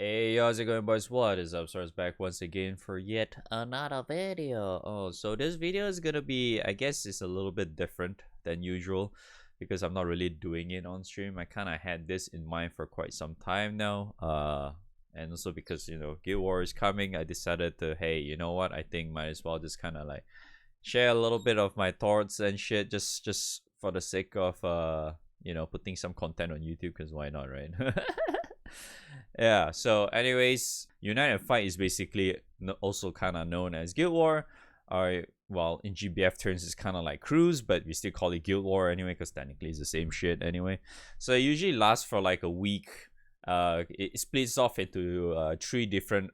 Hey, how's it going, boys? What is up? Stars back once again for yet another video. So this video is gonna be, I guess, it's a little bit different than usual because I'm not really doing it on stream. I kind of had this in mind for quite some time now. And also because Guild War is coming, I decided to, hey, you know what? I think might as well just kind of like share a little bit of my thoughts and shit, just for the sake of putting some content on YouTube, because why not, right? Yeah, so anyways, Unite and Fight is basically also kind of known as Guild War. Well, in GBF terms, it's kind of like Cruise, but we still call it Guild War anyway, because technically it's the same shit anyway. So it usually lasts for like a week. It splits off into three different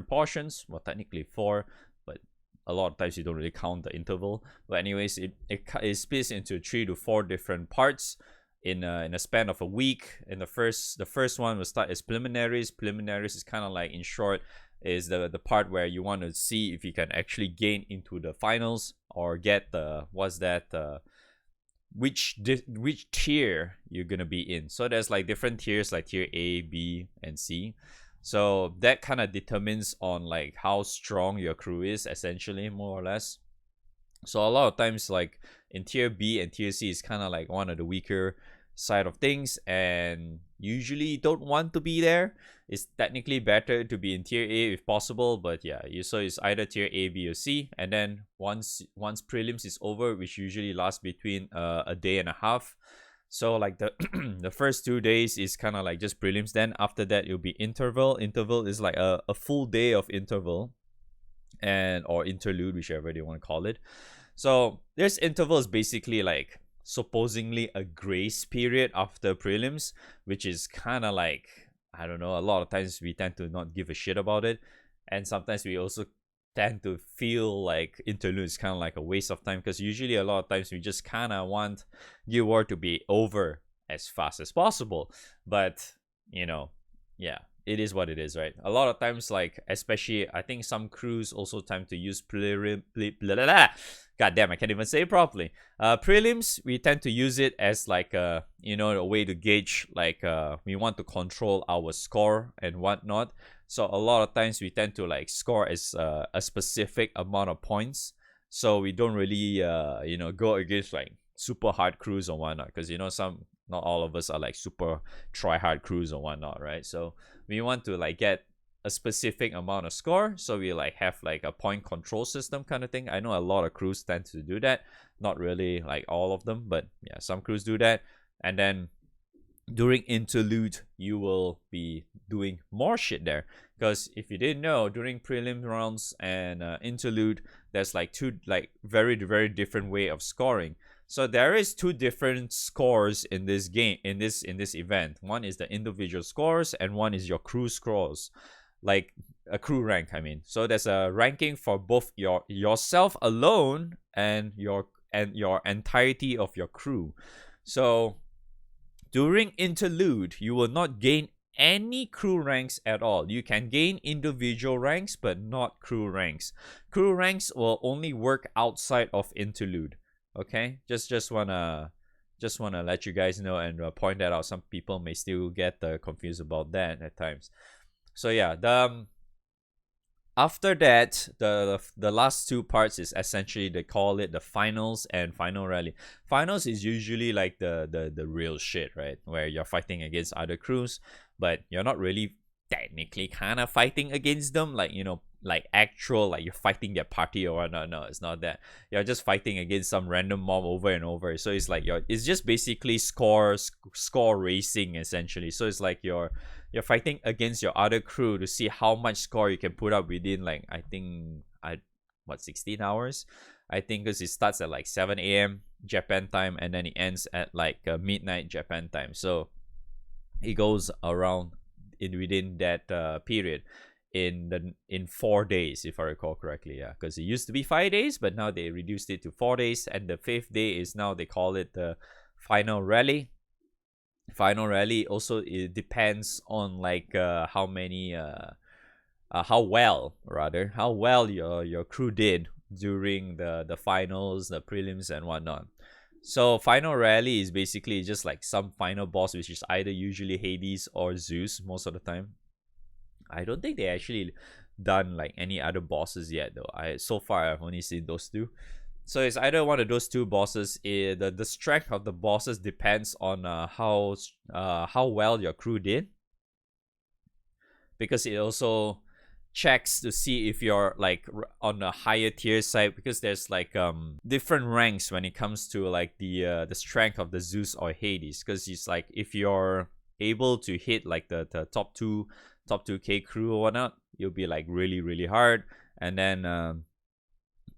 portions. Well, technically four, but a lot of times you don't really count the interval. But anyways, it splits into 3 to 4 different parts in a span of a week. In the first one will start as preliminaries. Preliminaries is kind of like, in short, is the part where you want to see if you can actually gain into the finals or get the which tier you're gonna be in. So there's like different tiers, like tier A, B, and C. So that kind of determines on like how strong your crew is, essentially, more or less. So a lot of times, like in tier B and tier C, is kind of like one of the weaker side of things, and usually don't want to be there. It's technically better to be in tier A if possible, but yeah, so it's either tier A, B, or C. And then once prelims is over, which usually lasts between a day and a half. So like the the first 2 days is kind of like just prelims. Then after that, it'll be interval. Interval is like a full day of interval, and or interlude, whichever they want to call it. So this interval is basically like supposedly a grace period after prelims, which is kind of like, I don't know, a lot of times we tend to not give a shit about it, and sometimes we also tend to feel like interlude is kind of like a waste of time, because usually a lot of times we just kind of want Guild War to be over as fast as possible. But yeah, it is what it is, right? A lot of times, like, especially, I think some crews also tend to use God damn, I can't even say it properly. Prelims, we tend to use it as like a way to gauge, like, we want to control our score and whatnot. So a lot of times we tend to like score as a specific amount of points. So we don't really go against like super hard crews or whatnot, because not all of us are like super try hard crews or whatnot, right? So we want to like get a specific amount of score, so we like have like a point control system kind of thing. I know a lot of crews tend to do that, not really like all of them, but yeah, some crews do that. And then during interlude, you will be doing more shit there, because if you didn't know, during prelim rounds and interlude, there's like two like very very different way of scoring. So there is 2 different scores in this game, in this event. One is the individual scores, and one is your crew scores, like a crew rank, I mean. So there's a ranking for both yourself alone and your entirety of your crew. So during interlude, you will not gain any crew ranks at all. You can gain individual ranks, but not crew ranks. Crew ranks will only work outside of interlude. Okay, just wanna let you guys know and point that out. Some people may still get confused about that at times. So yeah, after that, the last 2 parts is essentially, they call it the finals and final rally. Finals is usually like the real shit, right? Where you're fighting against other crews, but you're not really technically kind of fighting against them, like like actual, like you're fighting their party or whatnot. No, it's not that. You're just fighting against some random mob over and over. So it's like it's just basically score racing, essentially. So it's like you're fighting against your other crew to see how much score you can put up within, like, I think 16 hours, I think, because it starts at like 7 a.m. Japan time, and then it ends at like midnight Japan time. So it goes around within that period in 4 days, if I recall correctly. Yeah, because it used to be 5 days, but now they reduced it to 4 days, and the 5th day is now, they call it the final rally. Final rally also, it depends on like how well your crew did during the finals, the prelims, and whatnot. So final rally is basically just like some final boss, which is either usually Hades or Zeus most of the time. I don't think they actually done like any other bosses yet though. So far I've only seen those two. So it's either one of those two bosses. The strength of the bosses depends on how well your crew did, because it also checks to see if you're like on a higher tier side, because there's like different ranks when it comes to like the strength of the Zeus or Hades, because it's like if you're able to hit like the top 2k crew or whatnot, you'll be like really hard, and then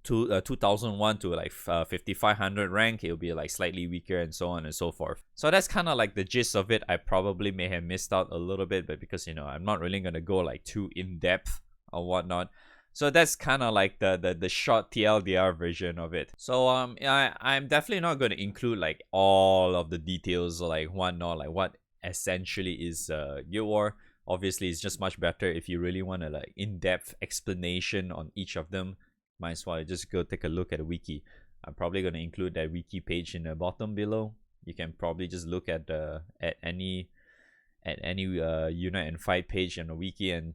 2001 to like 5500 rank, it'll be like slightly weaker, and so on and so forth. So that's kind of like the gist of it. I probably may have missed out a little bit, but because I'm not really gonna go like too in depth or whatnot. So that's kind of like the short TLDR version of it. So I'm definitely not going to include like all of the details or like whatnot, like what essentially is Guild War. Obviously it's just much better if you really want a like in-depth explanation on each of them. Might as well just go take a look at the wiki. I'm probably going to include that wiki page in the bottom below. You can probably just look at any Unite and Fight page on the wiki, and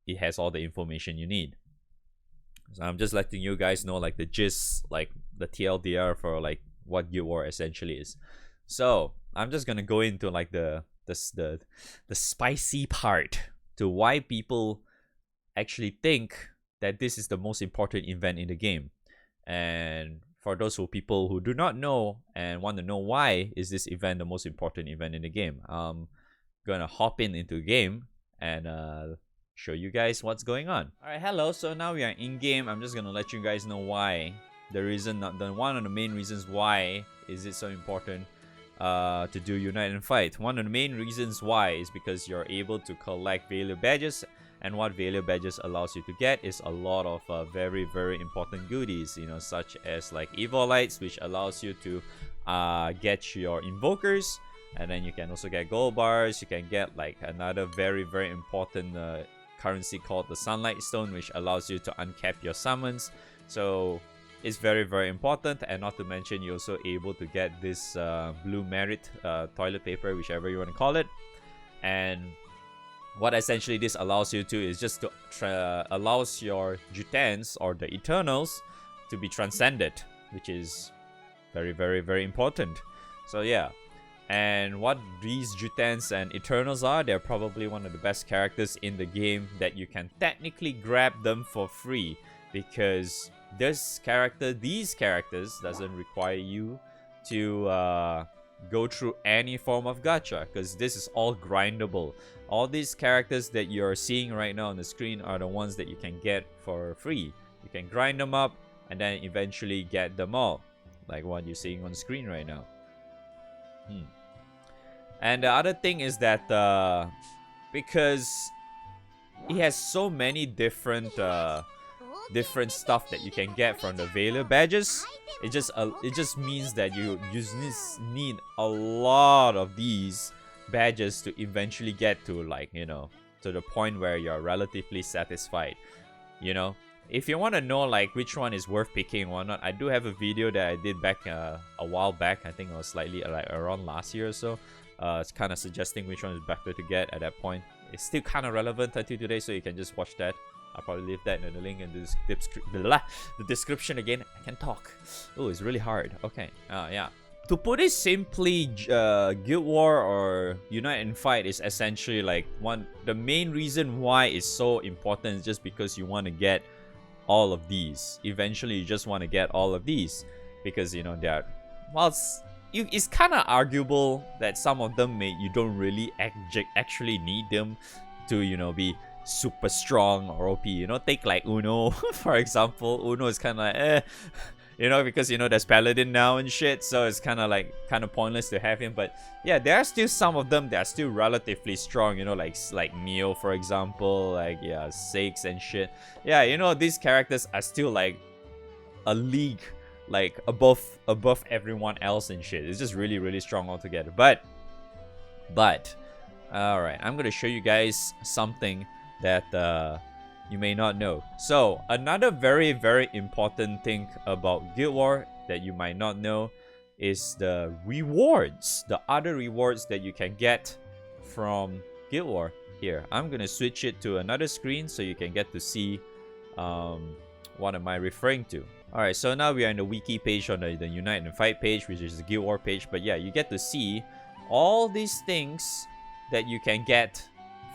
it has all the information you need. So I'm just letting you guys know like the gist, like the TLDR for like what Guild War essentially is. So I'm just gonna go into like the spicy part to why people actually think that this is the most important event in the game. And for those people who do not know and want to know why is this event the most important event in the game, I'm gonna hop into the game and show you guys what's going on. Alright, hello. So now we are in game. I'm just gonna let you guys know why. One of the main reasons why is it so important to do Unite and Fight. One of the main reasons why is because you're able to collect Valor badges, and what Valor badges allows you to get is a lot of very important goodies, such as like Evil Lights, which allows you to get your invokers, and then you can also get gold bars. You can get like another very important currency called the Sunlight Stone, which allows you to uncap your summons. So it's very important, and not to mention you're also able to get this blue merit toilet paper, whichever you want to call it. And what essentially this allows you to is just to allows your Jutens or the Eternals to be transcended, which is very important. So yeah. And what these Jutens and Eternals are, they're probably one of the best characters in the game that you can technically grab them for free, because these characters doesn't require you to go through any form of gacha, because this is all grindable. All these characters that you're seeing right now on the screen are the ones that you can get for free. You can grind them up and then eventually get them all, like what you're seeing on the screen right now. And the other thing is that because it has so many different stuff that you can get from the Valor badges, it just means that you need a lot of these badges to eventually get to like to the point where you're relatively satisfied. If you want to know like which one is worth picking or not, I do have a video that I did back a while back. I think it was slightly like around last year or so. It's kind of suggesting which one is better to get at that point. It's still kind of relevant until today, so you can just watch that. I'll probably leave that in the link in the description again. I can talk. Oh, it's really hard. Okay. Yeah. To put it simply, Guild War or Unite and Fight is essentially like the main reason why it's so important is just because you want to get all of these. Eventually, you just want to get all of these because they're it's kind of arguable that some of them you don't really actually need them to be super strong or OP. Take like Uno for example. Uno is kind of like because there's Paladin now and shit, so it's kind of pointless to have him. But yeah, there are still some of them that are still relatively strong, like Mio for example, like Sakes and shit. Yeah, these characters are still like a league like above everyone else and shit. It's just really strong altogether. But all right, I'm gonna show you guys something that you may not know. So another very important thing about Guild War that you might not know is the rewards, the other rewards that you can get from Guild War. Here, I'm gonna switch it to another screen so you can get to see what am I referring to. Alright, so now we are in the wiki page on the Unite and Fight page, which is the Guild War page. But yeah, you get to see all these things that you can get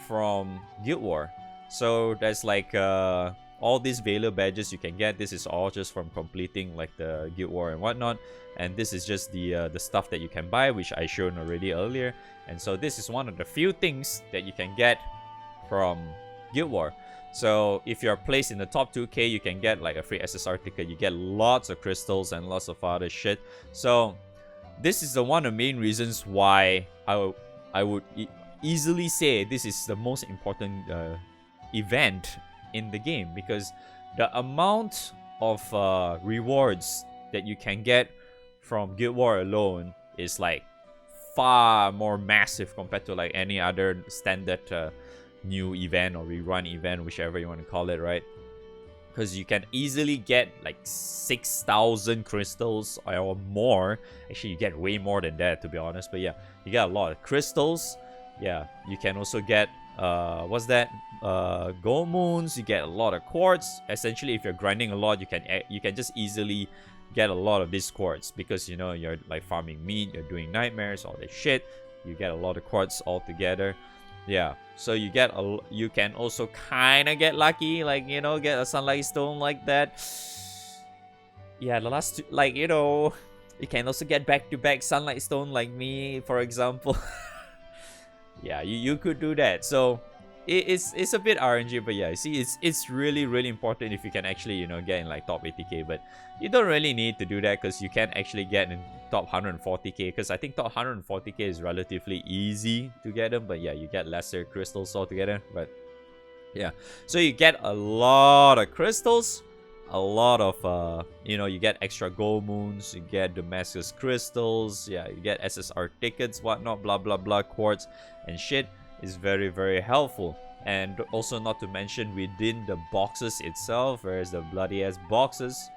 from Guild War. So there's like all these Valor badges you can get. This is all just from completing like the Guild War and whatnot. And this is just the stuff that you can buy, which I shown already earlier. And so this is one of the few things that you can get from Guild War. So if you're placed in the top 2k, you can get like a free SSR ticket. You get lots of crystals and lots of other shit. So this is the one of the main reasons why I would easily say this is the most important event in the game, because the amount of rewards that you can get from Guild War alone is like far more massive compared to like any other standard new event or rerun event, whichever you want to call it, right? Because you can easily get like 6,000 crystals or more. Actually, you get way more than that, to be honest. But yeah, you get a lot of crystals. Yeah, you can also get what's that? Gold moons. You get a lot of quartz. Essentially, if you're grinding a lot, you can just easily get a lot of these quartz, because you know you're like farming meat, you're doing nightmares, all this shit. You get a lot of quartz altogether. Yeah, so you can also kind of get lucky, like, you know, get a sunlight stone like that. Yeah, the last two, like, you know, you can also get back-to-back sunlight stone like me, for example. Yeah, you could do that. So it's a bit RNG, but yeah, you see, it's really important if you can actually, you know, get in like top 80k. But you don't really need to do that, because you can actually get in top 140k, because I think top 140k is relatively easy to get them. But yeah, you get lesser crystals altogether. But yeah, so you get a lot of crystals, a lot of you know, you get extra gold moons, you get Damascus crystals, yeah, you get SSR tickets, whatnot, blah blah blah, quartz and shit. Is very helpful. And also, not to mention, within the boxes itself, where's the bloody ass boxes?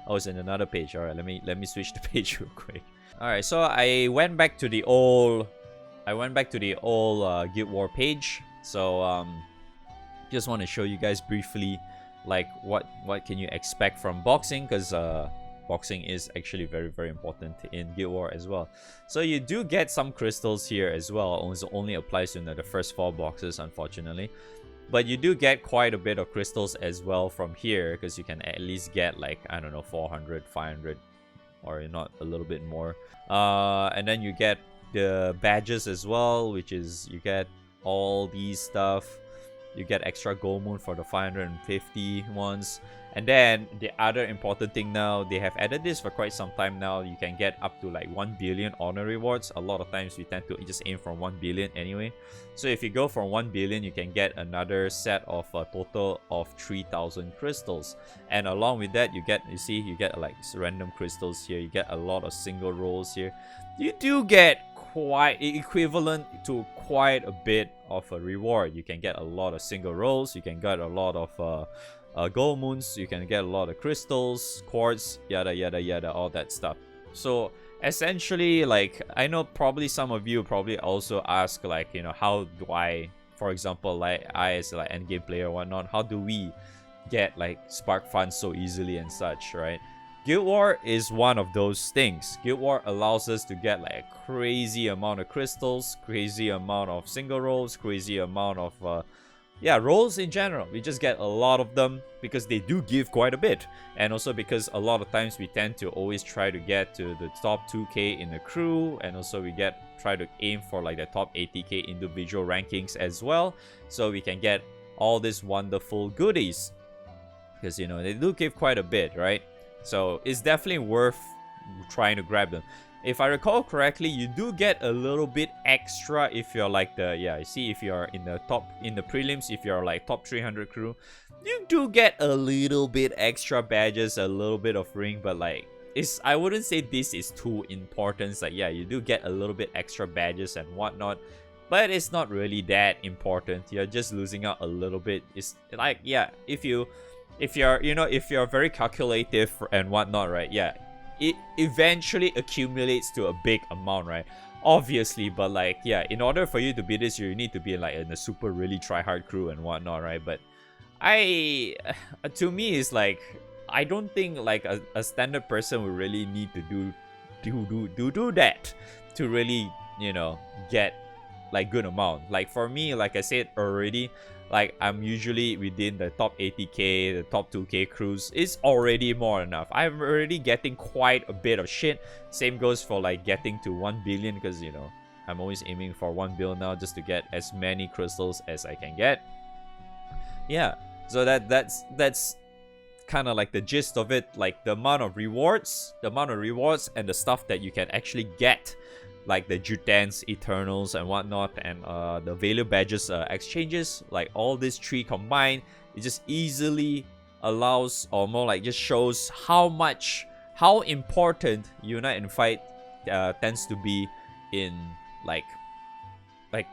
Oh, it's in another page. All right, let me switch the page real quick. All right, so I went back to the old Guild War page. So just want to show you guys briefly like what can you expect from boxing, because boxing is actually very important in Guild War as well. So you do get some crystals here as well. It only applies to the first 4 boxes, unfortunately. But you do get quite a bit of crystals as well from here, because you can at least get like, I don't know, 400, 500, or not, a little bit more. And then you get the badges as well, which is you get all these stuff. You get extra gold moon for the 550 ones. And then the other important thing now, they have added this for quite some time now. You can get up to like 1 billion honor rewards. A lot of times we tend to just aim for 1 billion anyway. So if you go for 1 billion, you can get another set of a total of 3,000 crystals. And along with that, you get like random crystals here. You get a lot of single rolls here. You do get quite equivalent to quite a bit of a reward. You can get a lot of single rolls. You can get a lot of gold moons, you can get a lot of crystals, quartz, yada, all that stuff. So essentially, like, I know probably some of you probably also ask, like, you know, how do I, for example, like I as like endgame player or whatnot, how do we get like spark funds so easily and such, right? Guild War is one of those things. Guild War allows us to get like a crazy amount of crystals, crazy amount of single rolls, crazy amount of rolls in general. We just get a lot of them because they do give quite a bit. And also because a lot of times we tend to always try to get to the top 2k in the crew, and also we try to aim for like the top 80k individual rankings as well, so we can get all these wonderful goodies, because you know they do give quite a bit, right? So it's definitely worth trying to grab them. If I recall correctly, you do get a little bit extra if you're like if you're in the prelims, if you're like top 300 crew, you do get a little bit extra badges, a little bit of ring, but like I wouldn't say this is too important. Like, yeah, you do get a little bit extra badges and whatnot, but it's not really that important. You're just losing out a little bit. It's like, yeah, if you're very calculative and whatnot, right? Yeah, it eventually accumulates to a big amount, right? obviously, but like, yeah, in order for you to be this, you need to be like in a super really try hard crew and whatnot, right? But I to me it's like, I don't think like a standard person would really need to do that to really, you know, get like good amount. Like for me, like I said already, like I'm usually within the top 80k, the top 2k crews is already more enough. I'm already getting quite a bit of shit. Same goes for like getting to 1 billion, because you know I'm always aiming for 1 billion now, just to get as many crystals as I can get. Yeah, so that's kind of like the gist of it. Like the amount of rewards and the stuff that you can actually get, like the Jutans, Eternals, and whatnot, and the Valor Badges exchanges, like all these three combined, it just easily allows, or more like just shows how important Unite and Fight tends to be in like like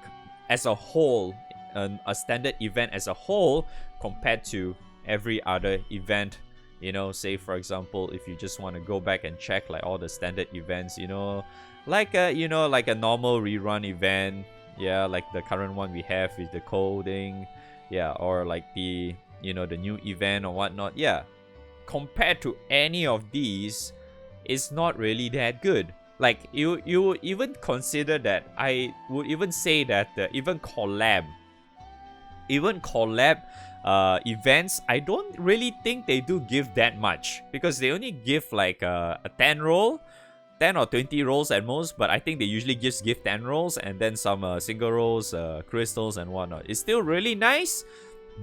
as a whole, a standard event as a whole, compared to every other event. You know, say for example, if you just want to go back and check like all the standard events, you know, like like a normal rerun event, yeah, like the current one we have is the coding, yeah, or like the, you know, the new event or whatnot, yeah, compared to any of these, it's not really that good. Like you would even consider that, I would even say that even collab events, I don't really think they do give that much, because they only give like a 10 roll, 10 or 20 rolls at most, but I think they usually just give 10 rolls and then some single rolls, crystals and whatnot. It's still really nice,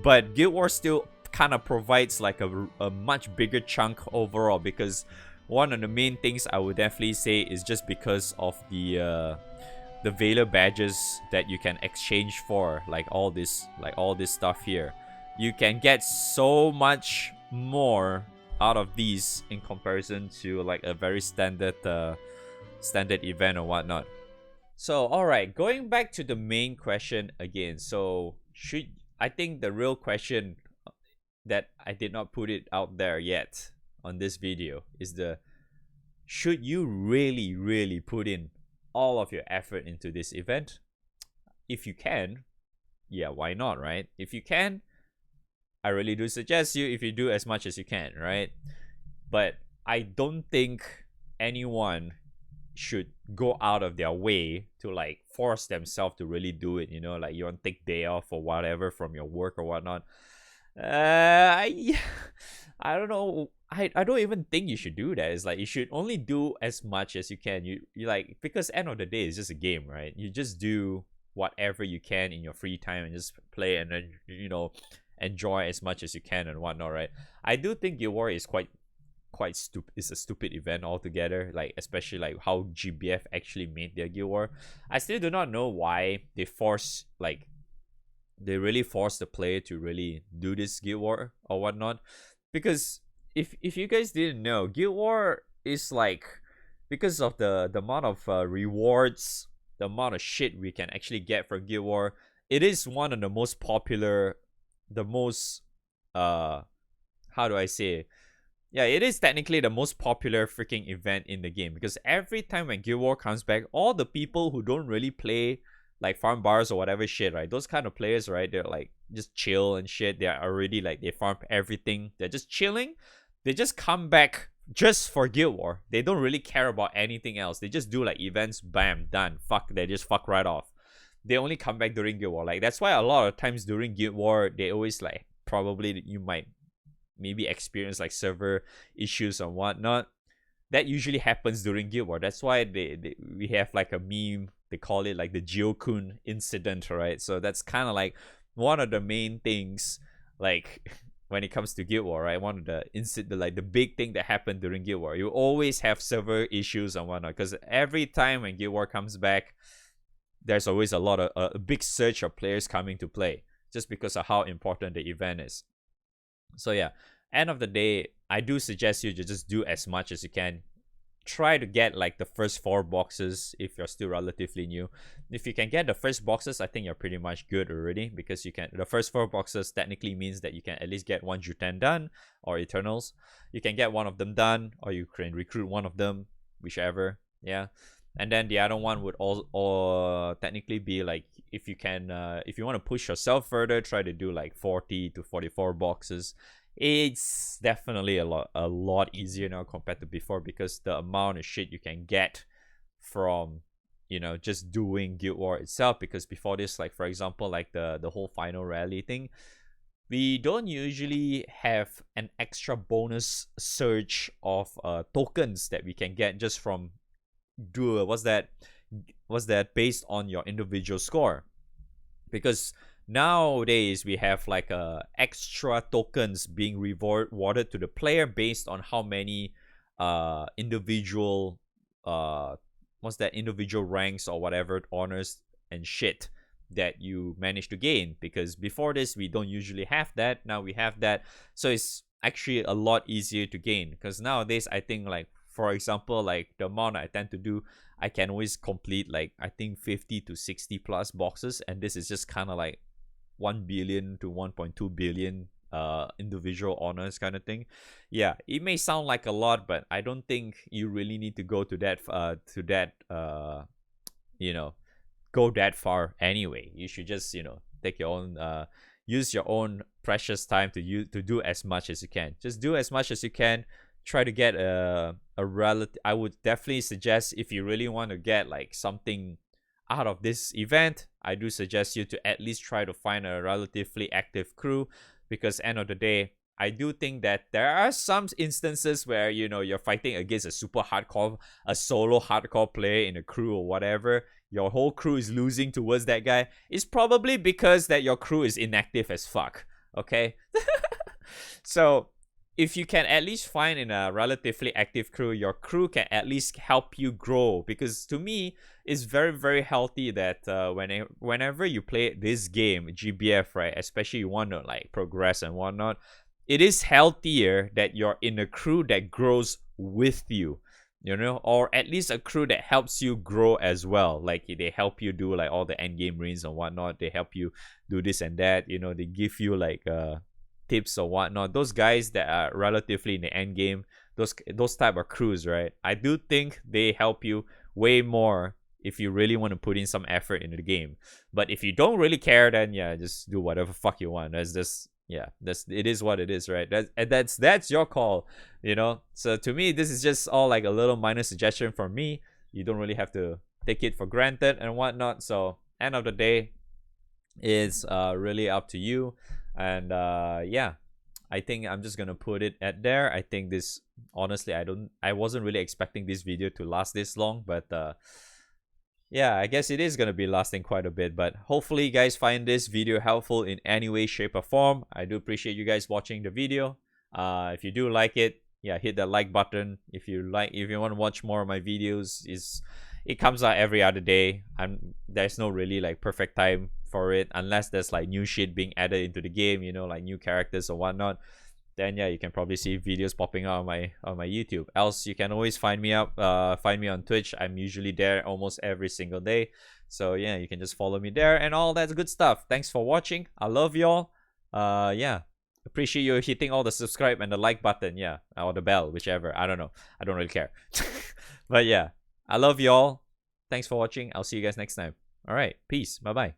but Guild Wars still kind of provides like a much bigger chunk overall, because one of the main things I would definitely say is just because of the Valor badges that you can exchange for like all this stuff here. You can get so much more out of these in comparison to like a very standard event or whatnot. So alright, going back to the main question again. So I think the real question that I did not put it out there yet on this video is should you really put in all of your effort into this event? If you can, yeah, why not, right? If you can, I really do suggest you, if you do as much as you can, right? But I don't think anyone should go out of their way to like force themselves to really do it, you know, like you want to take day off or whatever from your work or whatnot. I I don't know. I don't even think you should do that. It's like you should only do as much as you can. You like, because end of the day it's just a game, right? You just do whatever you can in your free time and just play, and then, you know, enjoy as much as you can and whatnot, right? I do think Guild War is quite stupid. It's a stupid event altogether. Like especially like how GBF actually made their Guild War. I still do not know why they really force the player to really do this Guild War or whatnot. Because if you guys didn't know, Guild War is like, because of the amount of rewards, the amount of shit we can actually get from Guild War, it is one of the most popular, the most how do I say it? Yeah, it is technically the most popular freaking event in the game, because every time when Guild War comes back, all the people who don't really play like farm bars or whatever shit, right? Those kind of players, right? They're like just chill and shit. They're already like, they farm everything. They're just chilling. They just come back just for Guild War. They don't really care about anything else. They just do like events, bam, done. Fuck, they just fuck right off. They only come back during Guild War. Like that's why a lot of times during Guild War, they always like, probably you might maybe experience like server issues and whatnot. That usually happens during Guild War. That's why we have like a meme. They call it like the Jiokun incident, right? So that's kind of like one of the main things, like when it comes to Guild War, right? One of the like the big thing that happened during Guild War. You always have server issues and whatnot, because every time when Guild War comes back, there's always a big surge of players coming to play, just because of how important the event is. So yeah, end of the day, I do suggest you to just do as much as you can. Try to get like the first 4 boxes if you're still relatively new. If you can get the first boxes, I think you're pretty much good already, because the first 4 boxes technically means that you can at least get 1 Juten done, or Eternals. You can get one of them done, or you can recruit one of them, whichever. Yeah. And then the other one would all or technically be like, if you can if you want to push yourself further, try to do like 40 to 44 boxes. It's definitely a lot easier now compared to before, because the amount of shit you can get from just doing Guild War itself. Because before this, like for example, like the whole final rally thing, we don't usually have an extra bonus surge of tokens that we can get just from what's that based on your individual score. Because nowadays we have like extra tokens being rewarded to the player based on how many individual individual ranks or whatever honors and shit that you manage to gain. Because before this we don't usually have that. Now we have that, so it's actually a lot easier to gain. Because nowadays I think, like for example, like the amount I tend to do, I can always complete like I think 50 to 60 plus boxes, and this is just kind of like 1 billion to 1.2 billion individual honors kind of thing. Yeah, it may sound like a lot, but I don't think you really need to go to that go that far anyway. You should just take your own use your own precious time to do as much as you can. Just do as much as you can. Try to get a relative. I would definitely suggest, if you really want to get like something out of this event, I do suggest you to at least try to find a relatively active crew. Because end of the day, I do think that there are some instances where you're fighting against a solo hardcore player in a crew or whatever. Your whole crew is losing towards that guy. It's probably because that your crew is inactive as fuck. Okay, so if you can at least find in a relatively active crew, your crew can at least help you grow. Because to me, it's very, very healthy that whenever you play this game, GBF, right, especially you want to like progress and whatnot, it is healthier that you're in a crew that grows with you, or at least a crew that helps you grow as well. Like they help you do like all the end game rings and whatnot. They help you do this and that. They give you like tips or whatnot. Those guys that are relatively in the end game, those type of crews, right? I do think they help you way more if you really want to put in some effort into the game. But if you don't really care, then yeah, just do whatever fuck you want. It is what it is, right? That's your call, So to me, this is just all like a little minor suggestion from me. You don't really have to take it for granted and whatnot. So end of the day, it's really up to you. And yeah, I think I'm just gonna put it at there. I think this, honestly, I wasn't really expecting this video to last this long, but yeah, I guess it is gonna be lasting quite a bit. But hopefully you guys find this video helpful in any way, shape, or form. I do appreciate you guys watching the video. If you do like it, yeah, hit that like button. If you want to watch more of my videos, it comes out every other day. There's no really like perfect time for it, unless there's like new shit being added into the game, like new characters or whatnot. Then yeah, you can probably see videos popping out on my YouTube. Else you can always find me on Twitch. I'm usually there almost every single day. So yeah, you can just follow me there and all that good stuff. Thanks for watching. I love y'all. Yeah. Appreciate you hitting all the subscribe and the like button, yeah, or the bell, whichever. I don't know. I don't really care. But yeah, I love y'all. Thanks for watching. I'll see you guys next time. All right, peace. Bye-bye.